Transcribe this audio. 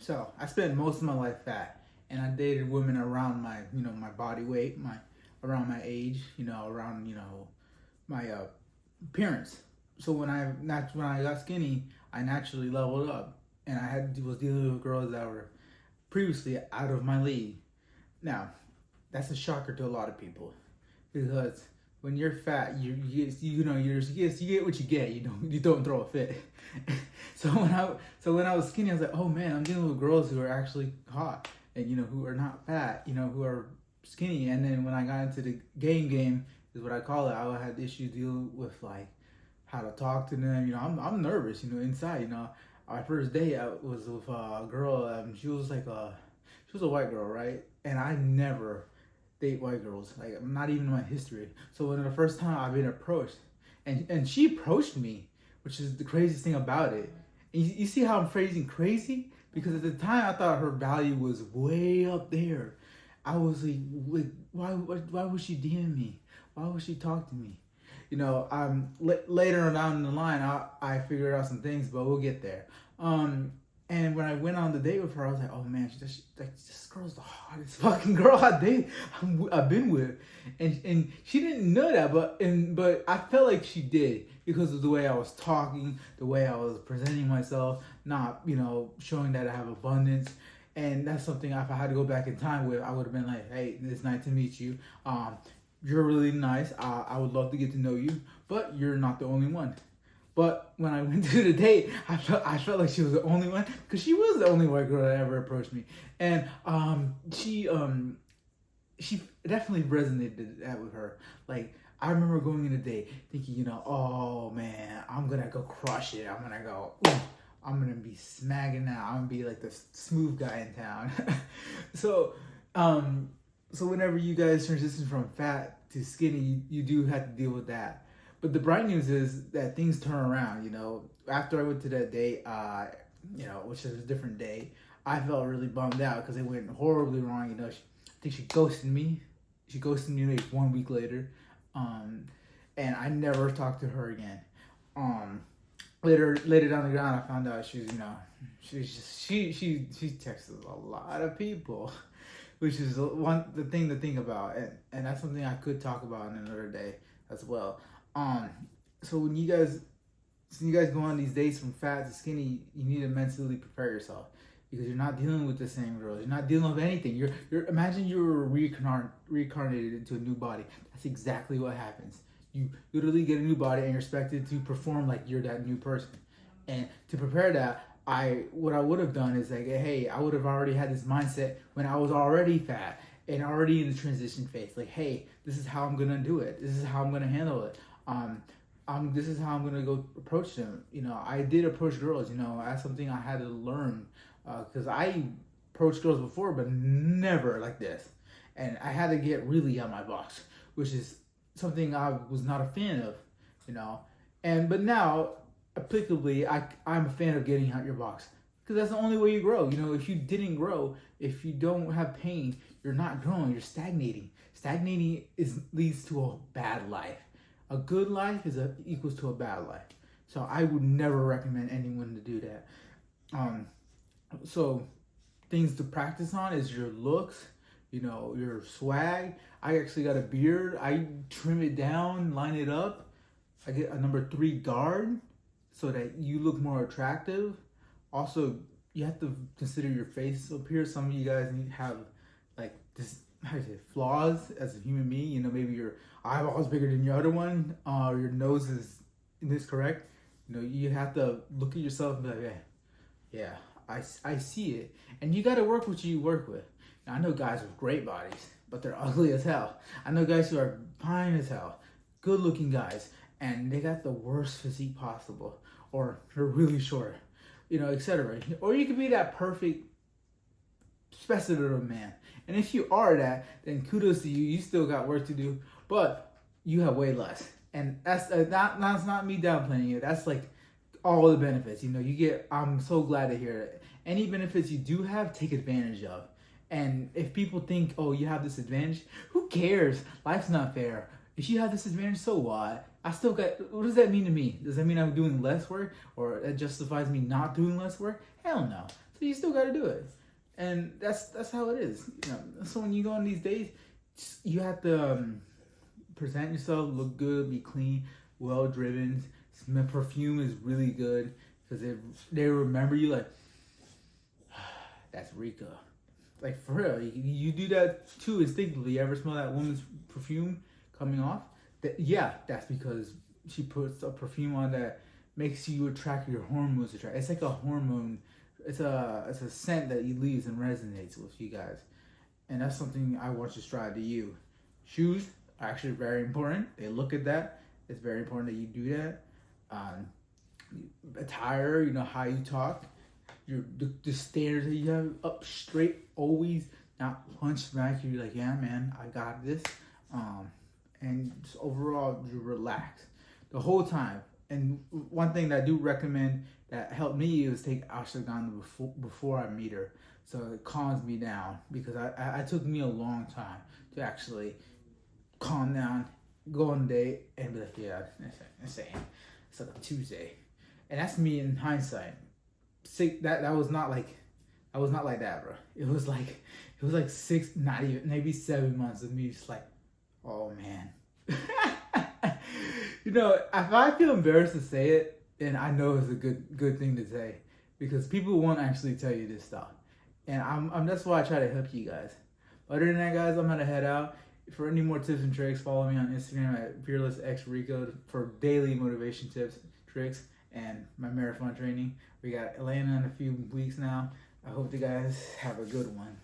So I spent most of my life fat, and I dated women around my, my body weight, around my age, around, my appearance. So when I got skinny, I naturally leveled up, and was dealing with girls that were previously out of my league. Now, that's a shocker to a lot of people, because when you're fat, you get what you get. You don't throw a fit. So when I was skinny, I was like, oh man, I'm dealing with girls who are actually hot, and who are not fat, who are skinny. And then when I got into the game is what I call it. I had issues dealing with like how to talk to them. I'm nervous. Inside. Our first date I was with a girl. She was a white girl, right? And I never date white girls. Like, not even in my history. So when the first time I've been approached, and she approached me, which is the craziest thing about it. And you see how I'm phrasing crazy? Because at the time I thought her value was way up there. I was like why would she DM me? Why would she talk to me? Later down the line, I figured out some things, but we'll get there. And when I went on the date with her, I was like, oh man, this girl's the hottest fucking girl I've been with. And she didn't know that, but I felt like she did, because of the way I was talking, the way I was presenting myself, not, showing that I have abundance. And that's something if I had to go back in time with, I would have been like, hey, it's nice to meet you. You're really nice. I would love to get to know you, but you're not the only one. But when I went to the date, I felt like she was the only one, because she was the only white girl that ever approached me, and she definitely resonated that with her. Like, I remember going in a date thinking, oh man, I'm gonna go crush it. I'm gonna be smacking now. I'm gonna be like the smooth guy in town. So, so whenever you guys transition from fat to skinny, you do have to deal with that. But the bright news is that things turn around. After I went to that date, which is a different day, I felt really bummed out because it went horribly wrong. I think she ghosted me. She ghosted me like 1 week later, and I never talked to her again. Later down the ground, I found out she texts a lot of people, which is the thing to think about, and that's something I could talk about in another day as well. So when you guys go on these dates from fat to skinny, you need to mentally prepare yourself, because you're not dealing with the same girls. You're not dealing with anything. Imagine you were reincarnated into a new body. That's exactly what happens. You literally get a new body and you're expected to perform like you're that new person. And to prepare that, what I would have done is like, hey, I would have already had this mindset when I was already fat and already in the transition phase. Like, hey, this is how I'm gonna do it. This is how I'm gonna handle it. This is how I'm gonna go approach them. I did approach girls. That's something I had to learn, because I approached girls before, but never like this, and I had to get really out of my box, which is something I was not a fan of. But now, applicably, I'm a fan of getting out your box, because that's the only way you grow. If you didn't grow, if you don't have pain, you're not growing. You're stagnating. Stagnating leads to a bad life. A good life equals to a bad life. So I would never recommend anyone to do that. So things to practice on is your looks, your swag. I actually got a beard. I trim it down, line it up. I get a number 3 guard so that you look more attractive. Also, you have to consider your face up here. Some of you guys have like this, flaws as a human being. Maybe your eyeball is bigger than your other one, or your nose is incorrect. You have to look at yourself and be like, yeah, I see it. And you got to work with what you work with. Now, I know guys with great bodies, but they're ugly as hell. I know guys who are fine as hell, good looking guys, and they got the worst physique possible, or they're really short, etc. Or you could be that perfect specimen of a man. And if you are that, then kudos to you. You still got work to do, but you have way less. And that's not me downplaying it. That's like all the benefits. You get. I'm so glad to hear it. Any benefits you do have, take advantage of. And if people think, oh, you have this advantage, who cares? Life's not fair. If you have this advantage, so what? I still got. What does that mean to me? Does that mean I'm doing less work, or that justifies me not doing less work? Hell no. So you still got to do it, and that's how it is. You know, so when you go on these dates, you have to present yourself, look good, be clean, well driven. Perfume is really good because they remember you like that's Rika. Like for real, you do that too instinctively. You ever smell that woman's perfume coming off? Yeah, that's because she puts a perfume on that makes you attract your hormones. It's like a hormone. It's a scent that you leaves and resonates with you guys, and that's something I want to strive to you. Shoes are actually very important. They look at that. It's very important that you do that. Attire, you know how you talk, the standards that you have up straight, always not punch back. You're like, yeah, man, I got this. And just overall, you relax the whole time. And one thing that I do recommend that helped me is take ashwagandha before I meet her, so it calms me down because I took me a long time to actually calm down, go on a date, and be like, yeah, it's like a Tuesday, and that's me in hindsight. That was not like that, bro. It was like 6, not even maybe 7 months of me just like, oh man. You know, if I feel embarrassed to say it, then I know it's a good thing to say because people won't actually tell you this stuff, and I'm that's why I try to help you guys. Other than that, guys, I'm gonna head out. For any more tips and tricks, follow me on Instagram at fearlessxrico for daily motivation tips, tricks, and my marathon training. We got Atlanta in a few weeks now. I hope you guys have a good one.